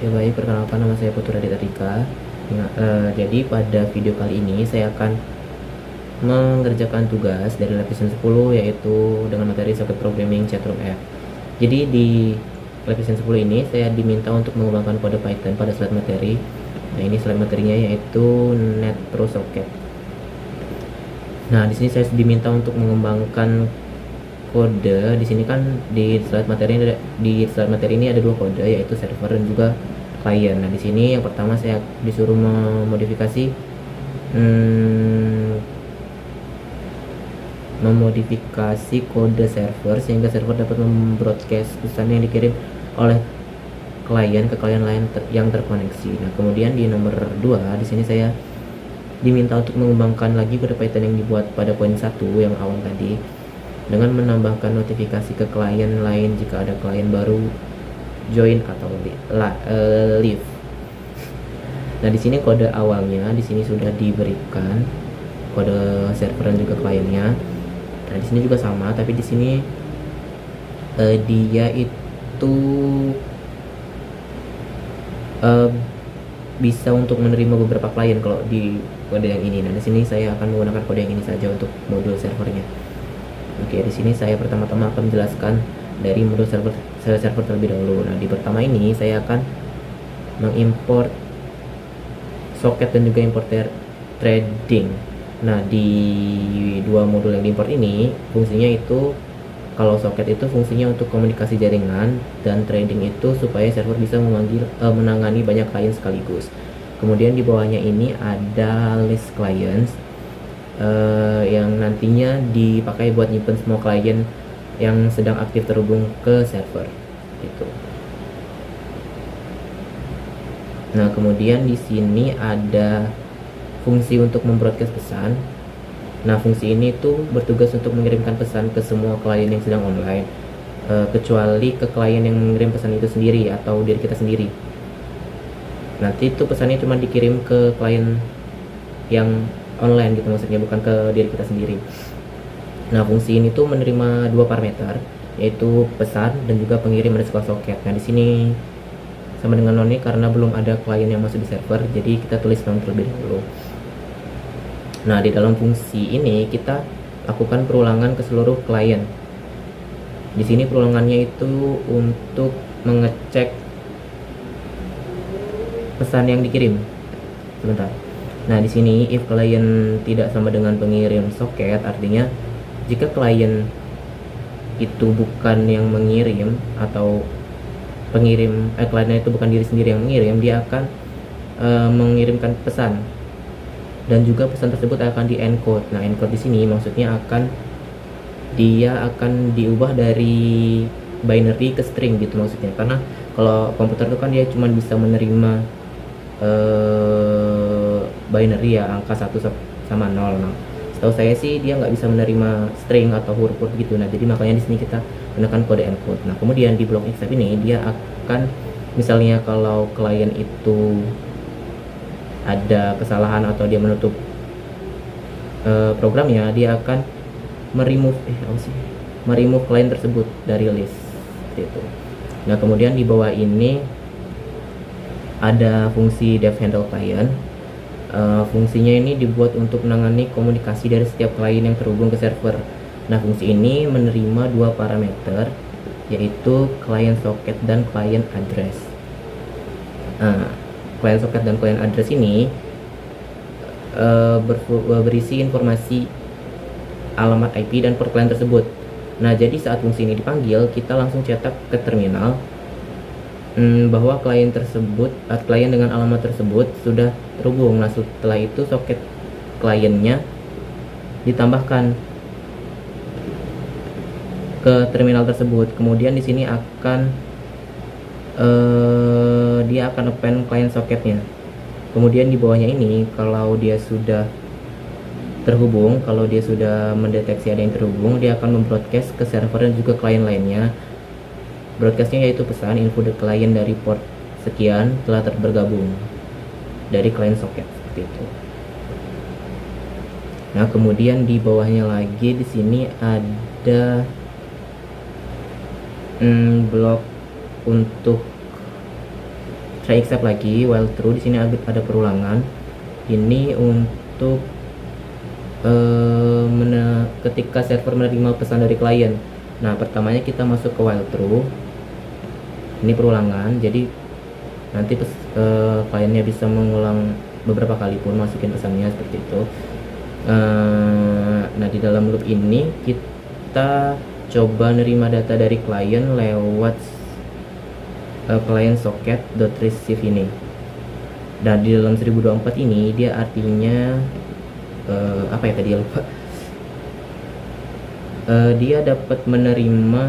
Oke baik, perkenalkan nama saya Putra Aditya Rika. Jadi pada video kali ini saya akan mengerjakan tugas dari lapisan 10 yaitu dengan materi socket programming chatroom app. Jadi di lapisan 10 ini saya diminta untuk mengembangkan kode Python pada slide materi. Nah, ini slide materinya yaitu NetProSocket. Nah, di sini saya diminta untuk mengembangkan kode. Di sini kan di slide materi ini ada dua kode yaitu server dan juga klien. Nah, di sini yang pertama saya disuruh memodifikasi kode server sehingga server dapat membroadcast pesan yang dikirim oleh klien ke klien lain yang terkoneksi. Nah, kemudian di nomor 2 di sini saya diminta untuk mengembangkan lagi kode Python yang dibuat pada poin 1 yang awal tadi dengan menambahkan notifikasi ke klien lain jika ada klien baru join atau leave. Nah, di sini kode awalnya di sini sudah diberikan kode server dan juga kliennya. Nah, di sini juga sama, tapi di sini dia itu bisa untuk menerima beberapa klien kalau di kode yang ini. Nah, di sini saya akan menggunakan kode yang ini saja untuk modul servernya. Oke, di sini saya pertama-tama akan menjelaskan dari modul server terlebih dahulu. Nah, di pertama ini saya akan mengimport socket dan juga import threading. Nah, di dua modul yang diimport ini fungsinya itu, kalau socket itu fungsinya untuk komunikasi jaringan dan threading itu supaya server bisa menangani banyak klien sekaligus. Kemudian di bawahnya ini ada list clients yang nantinya dipakai buat nyimpen semua klien yang sedang aktif terhubung ke server gitu. Nah, kemudian di sini ada fungsi untuk membroadcast pesan. Nah, fungsi ini tuh bertugas untuk mengirimkan pesan ke semua klien yang sedang online, kecuali ke klien yang mengirim pesan itu sendiri atau diri kita sendiri. Nanti itu pesannya cuma dikirim ke klien yang online gitu, maksudnya bukan ke diri kita sendiri. Nah, fungsi ini tuh menerima dua parameter yaitu pesan dan juga pengirim underscore socket. Nah, di sini sama dengan non karena belum ada klien yang masuk di server, jadi kita tulis non terlebih dahulu. Nah, di dalam fungsi ini kita lakukan perulangan ke seluruh klien. Di sini perulangannya itu untuk mengecek pesan yang dikirim. Sebentar. Nah, di sini if klien tidak sama dengan pengirim socket, artinya jika klien itu bukan yang mengirim atau kliennya itu bukan diri sendiri yang mengirim, dia akan mengirimkan pesan dan juga pesan tersebut akan di encode. Nah, encode di sini maksudnya dia akan diubah dari binary ke string gitu maksudnya, karena kalau komputer itu kan dia cuma bisa menerima binary ya, angka 1 sama 0. Nah, setahu saya sih dia nggak bisa menerima string atau huruf-huruf gitu. Nah, jadi makanya di sini kita gunakan kode encode. Nah, kemudian di blok except ini dia akan, misalnya kalau klien itu ada kesalahan atau dia menutup programnya, dia akan meremove klien tersebut dari list gitu. Nah, kemudian di bawah ini ada fungsi dev handle client. Fungsinya ini dibuat untuk menangani komunikasi dari setiap klien yang terhubung ke server. Nah, fungsi ini menerima dua parameter yaitu client socket dan client address. Nah, client socket dan client address ini berisi informasi alamat IP dan port klien tersebut. Nah, jadi saat fungsi ini dipanggil, kita langsung cetak ke terminal bahwa klien dengan alamat tersebut sudah terhubung. Nah, setelah itu soket kliennya ditambahkan ke terminal tersebut. Kemudian di sini dia akan append client socketnya. Kemudian di bawahnya ini kalau dia sudah terhubung, kalau dia sudah mendeteksi ada yang terhubung, dia akan membroadcast ke server dan juga klien lainnya. Broadcastnya yaitu pesan info the client dari port sekian telah bergabung dari client socket seperti itu. Nah, kemudian di bawahnya lagi di sini ada blok untuk try except lagi, while true. Di sini ada perulangan. Ini untuk ketika server menerima pesan dari klien. Nah, pertamanya kita masuk ke while true. Ini perulangan, jadi nanti kliennya bisa mengulang beberapa kali pun masukin pesannya seperti itu. Nah, di dalam loop ini kita coba nerima data dari klien lewat client socket.receive ini. Dan di dalam 1024 ini dia artinya apa ya tadi, lupa. Dia dapat menerima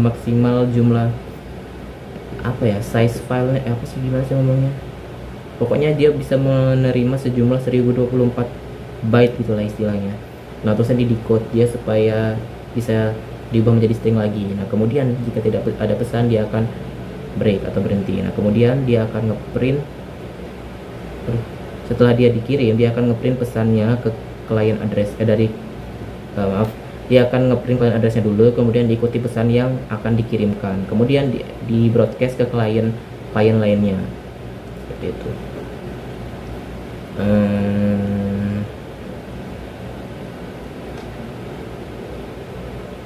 maksimal jumlah apa ya, size filenya apa sih, gimana sih ngomongnya, pokoknya dia bisa menerima sejumlah 1024 byte gitulah istilahnya. Nah, terusnya di decode dia supaya bisa diubah menjadi string lagi. Nah, kemudian jika tidak ada pesan dia akan break atau berhenti. Nah, kemudian dia akan ngeprint, setelah dia dikirim dia akan ngeprint pesannya ke client address dia akan ngeprint client addressnya dulu, kemudian diikuti pesan yang akan dikirimkan, kemudian di broadcast ke klien lainnya seperti itu.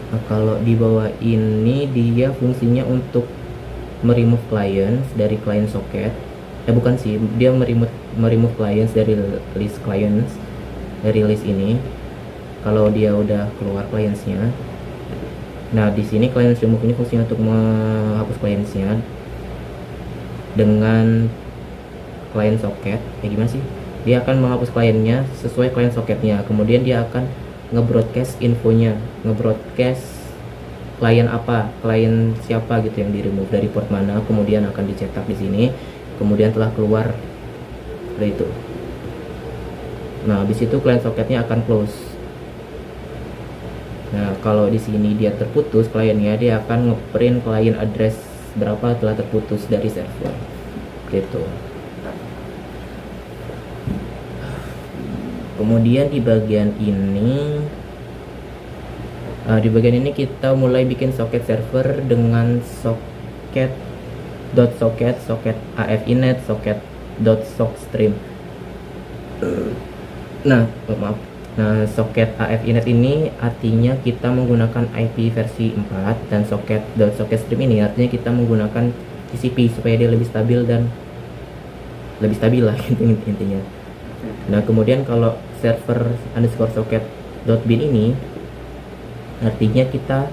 Nah, kalau di bawah ini dia fungsinya untuk meremove clients dari client socket. Bukan sih, dia meremove clients dari list clients, dari list ini kalau dia udah keluar clientsnya. Nah, di sini client remove ini fungsinya untuk menghapus clientsnya dengan client socket. Gimana sih? Dia akan menghapus kliennya sesuai client socketnya, kemudian dia akan ngebroadcast infonya, ngebroadcast klien apa, klien siapa gitu yang di remove dari port mana, kemudian akan dicetak di sini, kemudian telah keluar seperti itu. Nah, habis itu client socketnya akan close. Nah, kalau di sini dia terputus kliennya, dia akan ngeprint client address berapa telah terputus dari server gitu. Kemudian di bagian ini kita mulai bikin socket server dengan socket afinet, socket.sockstream. Nah, socket afinet ini artinya kita menggunakan IP versi 4, dan socket.socketstream ini artinya kita menggunakan TCP supaya dia lebih stabil lah intinya. Nah, kemudian kalau server underscore socket.bin ini artinya kita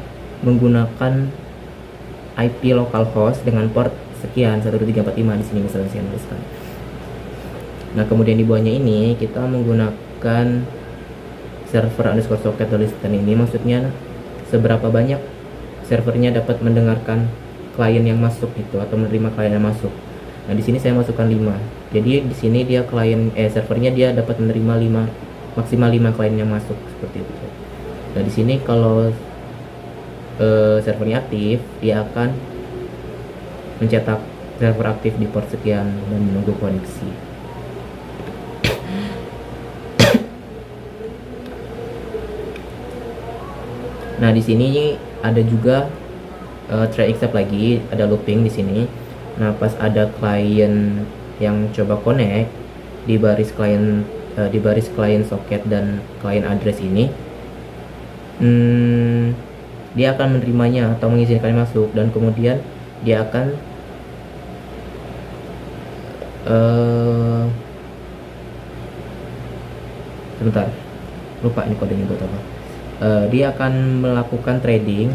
menggunakan IP localhost dengan port sekian 12345 di sini misalnya saya tuliskan. Nah, kemudian di bawahnya ini kita menggunakan server underscore socket listen ini, maksudnya seberapa banyak servernya dapat mendengarkan klien yang masuk gitu, atau menerima klien yang masuk. Nah, di sini saya masukkan 5. Jadi di sini dia servernya dia dapat menerima maksimal 5 klien yang masuk seperti itu. Nah, di sini kalau servernya aktif, dia akan mencetak server aktif di port sekian dan menunggu koneksi. Nah, di sini ada juga try except lagi, ada looping di sini. Nah, pas ada klien yang coba connect di baris klien socket dan klien address ini, dia akan menerimanya atau mengizinkan masuk, dan kemudian dia akan sebentar, lupa ini kodenya buat apa. Dia akan melakukan trading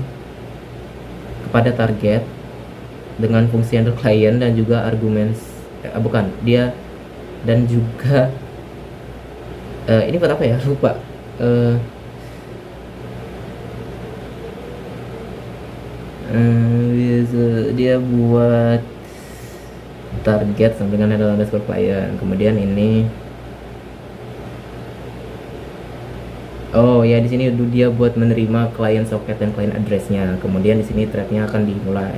kepada target dengan fungsi handle client dan juga argumen dan juga ini buat apa ya, lupa. Dia buat target sama dengan handle underscore client. Kemudian ini di sini dia buat menerima client socket dan client addressnya. Kemudian di sini threadnya akan dimulai.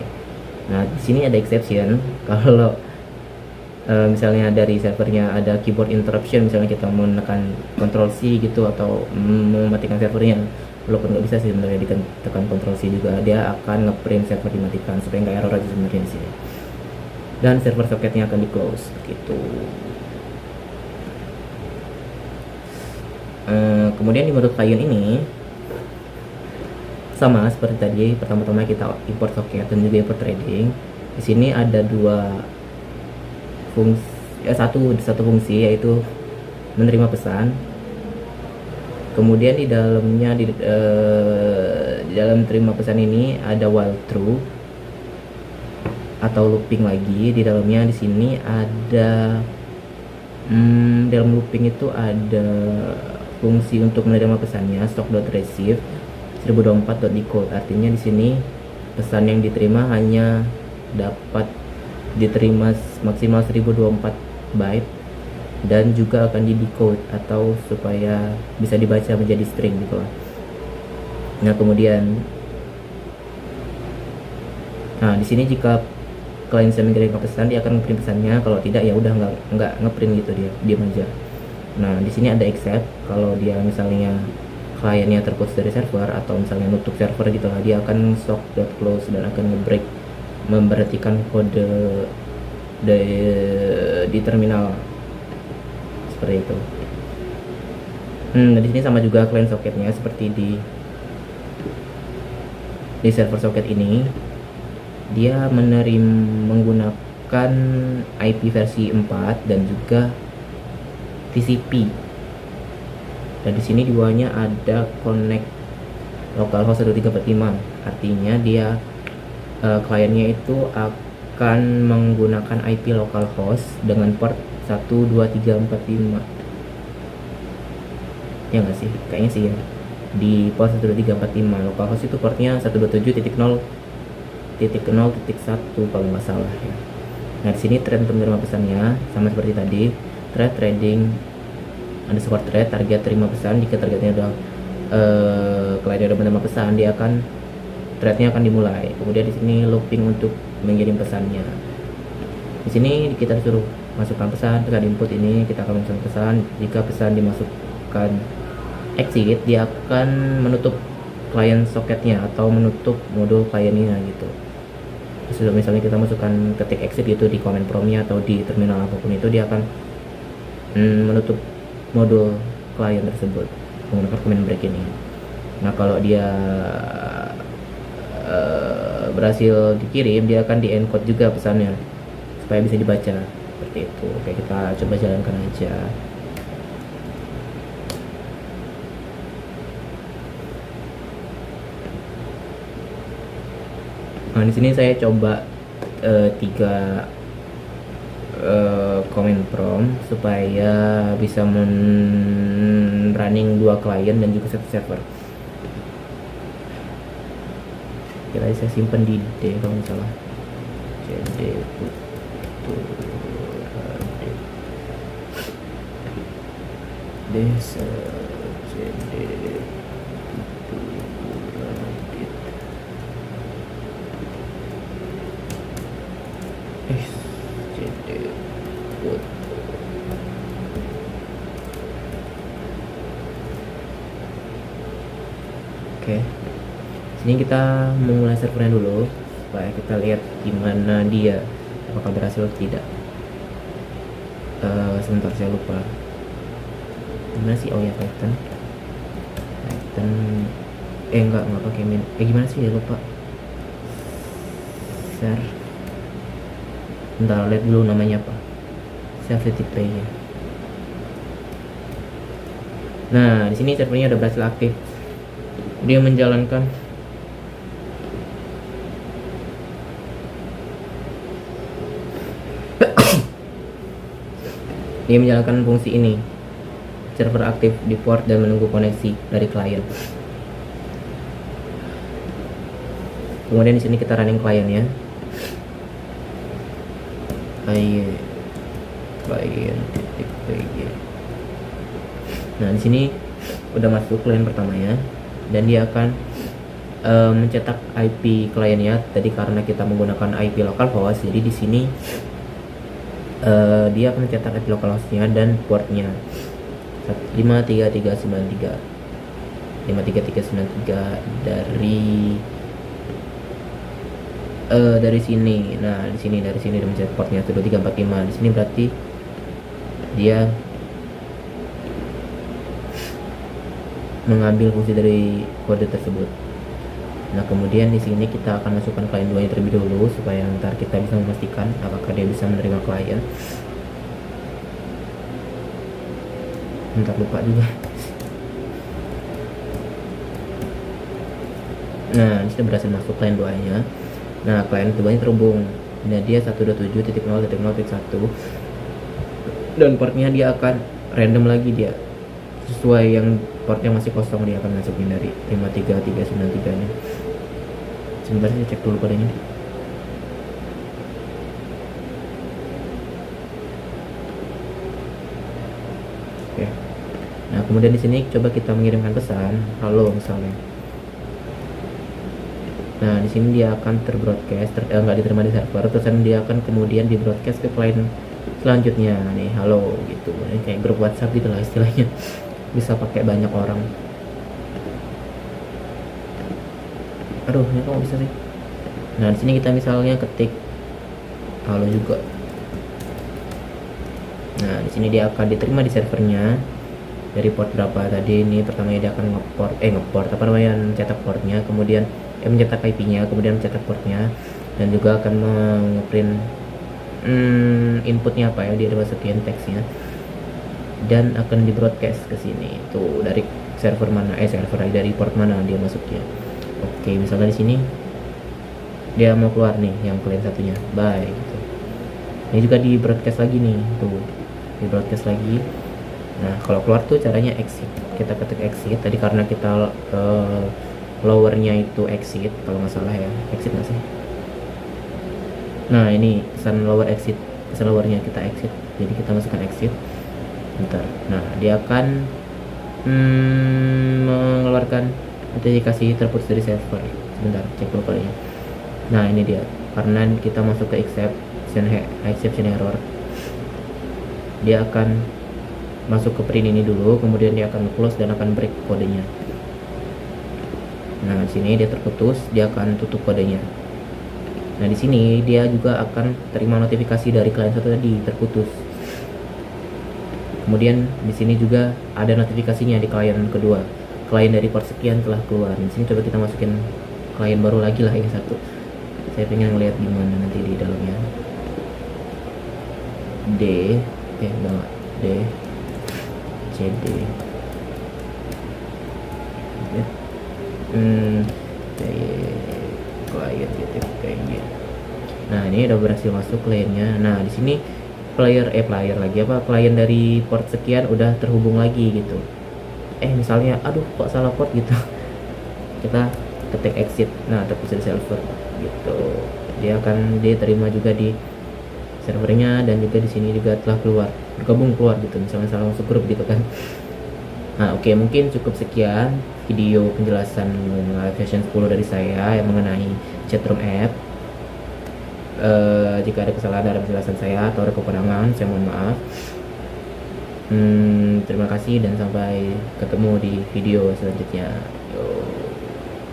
Nah, di sini ada exception kalau misalnya dari servernya ada keyboard interruption, misalnya kita menekan Ctrl C gitu atau mematikan servernya, walaupun nggak bisa sih sebenarnya ditekan Ctrl C juga, dia akan ngeprint server dimatikan supaya nggak error aja sebenarnya di sini. dan server soketnya akan di close gitu. Kemudian di mode client ini sama seperti tadi, pertama-tama kita import soket dan juga import threading. Di sini ada dua fungsi, satu fungsi yaitu menerima pesan. Kemudian di dalamnya di dalam terima pesan ini ada while true atau looping lagi. Di dalamnya di sini ada dalam looping itu ada fungsi untuk menerima pesannya stock.receive 1024.decode. Artinya di sini pesan yang diterima hanya dapat diterima maksimal 1024 byte dan juga akan di decode atau supaya bisa dibaca menjadi string gitu lah. Nah kemudian di sini jika klien bisa mengirimkan pesan, dia akan ngeprint pesannya. Kalau tidak ya udah nggak ngeprint gitu, dia diam aja. Nah di sini ada except, kalau dia misalnya kliennya terputus dari server atau misalnya nutup server gitu lah, dia akan sock.close dan akan ngebreak, memberhentikan kode di terminal seperti itu. Di sini sama juga client soketnya seperti di server soket ini, dia menggunakan IP versi 4 dan juga TCP. Dan di sini duanya ada connect localhost 1345. Artinya dia kliennya itu akan menggunakan IP localhost dengan port 12345. Ya nggak sih? Kayaknya sih ya. Di port 12345 localhost itu portnya 127.0.0.1 kalau nggak salah ya. Nah di sini thread untuk menerima pesannya sama seperti tadi, thread threading underscore thread target terima pesan. Jika targetnya udah kliennya udah menerima pesan, dia akan threadnya akan dimulai. Kemudian di sini looping untuk mengirim pesannya. Di sini kita disuruh masukkan pesan, terus ada input ini kita akan masukkan pesan. Jika pesan dimasukkan exit, dia akan menutup client soketnya atau menutup modul kliennya gitu. Terus misalnya kita masukkan ketik exit gitu di command promptnya atau di terminal apapun itu, dia akan menutup modul klien tersebut menggunakan command break ini. Nah kalau dia berhasil dikirim, dia akan di encode juga pesannya supaya bisa dibaca seperti itu. Oke, kita coba jalankan aja. Nah di sini saya coba 3 command prompt supaya bisa running 2 klien dan juga 1 server. Kira saya simpan di D kalau nggak salah. CD desa CD Oke, sini kita memulai servernya dulu supaya kita lihat gimana dia, apakah berhasil atau tidak. Sebentar, saya lupa gimana sih. Oh ya, Python enggak pakai min. Gimana sih ya, lupa. Bentar, lihat dulu namanya apa. Safety play ya. Nah di sini servernya udah berhasil aktif. Dia menjalankan fungsi ini, server aktif di port dan menunggu koneksi dari klien. Kemudian di sini kita running kliennya. Client.py. Nah di sini udah masuk klien pertamanya dan dia akan mencetak IP kliennya. Tadi karena kita menggunakan IP localhost, jadi di sini dia akan mencetak IP localhostnya dan portnya 53393 dari dari sini. Nah, di sini dari sini dia mencet portnya tuh 2345. Di sini berarti dia mengambil fungsi dari kode tersebut. Nah, kemudian di sini kita akan masukkan klien 2 terlebih dahulu supaya ntar kita bisa memastikan apakah dia bisa menerima klien. Ntar lupa juga. Nah, ini sudah berhasil masuk klien 2-nya. Nah, klien keduanya terhubung. Nah, dia 127.0.0.1 dan portnya dia akan random lagi, dia sesuai yang port yang masih kosong dia akan masukin dari 53393 nya. Sebentar saya cek dulu kodenya. Oke. Nah, kemudian di sini coba kita mengirimkan pesan halo misalnya. Nah, di sini dia akan terbroadcast, nggak diterima di server, terus dia akan kemudian di broadcast ke klien selanjutnya nih, halo gitu. Ini kayak grup WhatsApp gitu lah istilahnya. Bisa pakai banyak orang. Aduh, ini kok bisa sih? Nah, di sini kita misalnya ketik halo juga. Nah, di sini dia akan diterima di servernya dari port berapa tadi. Ini pertama dia akan ngeport apa namanya, mencetak portnya, kemudian mencetak IP-nya, kemudian mencetak portnya, dan juga akan ngeprint inputnya apa ya, dia masukin teksnya dan akan di broadcast ke sini tuh dari server mana dari port mana dia masuknya. Oke, misalnya di sini dia mau keluar nih yang klien satunya, bye gitu. Ini juga di broadcast lagi nih, tuh di broadcast lagi. Nah, kalau keluar tuh caranya exit, kita ketik exit tadi karena kita lowernya itu exit kalau nggak salah ya, exit nggak sih? Nah, ini pesan lower exit, pesan lowernya kita exit, jadi kita masukkan exit. Bentar. Nah, dia akan mengeluarkan notifikasi terputus dari server. Sebentar, cek dulu kali ya. Nah, ini dia, karena kita masuk ke exception error, dia akan masuk ke print ini dulu, kemudian dia akan close dan akan break kodenya. Nah, di sini dia terputus, dia akan tutup kodenya. Nah, di sini dia juga akan terima notifikasi dari klien satu tadi terputus. Kemudian di sini juga ada notifikasinya di klien kedua. Klien dari port sekian telah keluar. Di sini coba kita masukin klien baru lagi lah, yang satu. Saya pengen ngeliat gimana nanti di dalamnya. D CD klien gitu kayak gini. Nah, ini udah berhasil masuk kliennya. Nah, di sini klien dari port sekian udah terhubung lagi gitu. Misalnya aduh kok salah port gitu. Kita ketik exit, nah terputus di server gitu. Dia akan diterima juga di servernya, dan juga di sini juga telah bergabung keluar gitu, misalnya salah masuk grup gitu kan. Nah, oke, mungkin cukup sekian video penjelasan version 10 dari saya yang mengenai chatroom app. Jika ada kesalahan dalam penjelasan saya atau ada kekurangan, saya mohon maaf. Terima kasih dan sampai ketemu di video selanjutnya.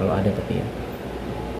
Kalau ada tapi ya.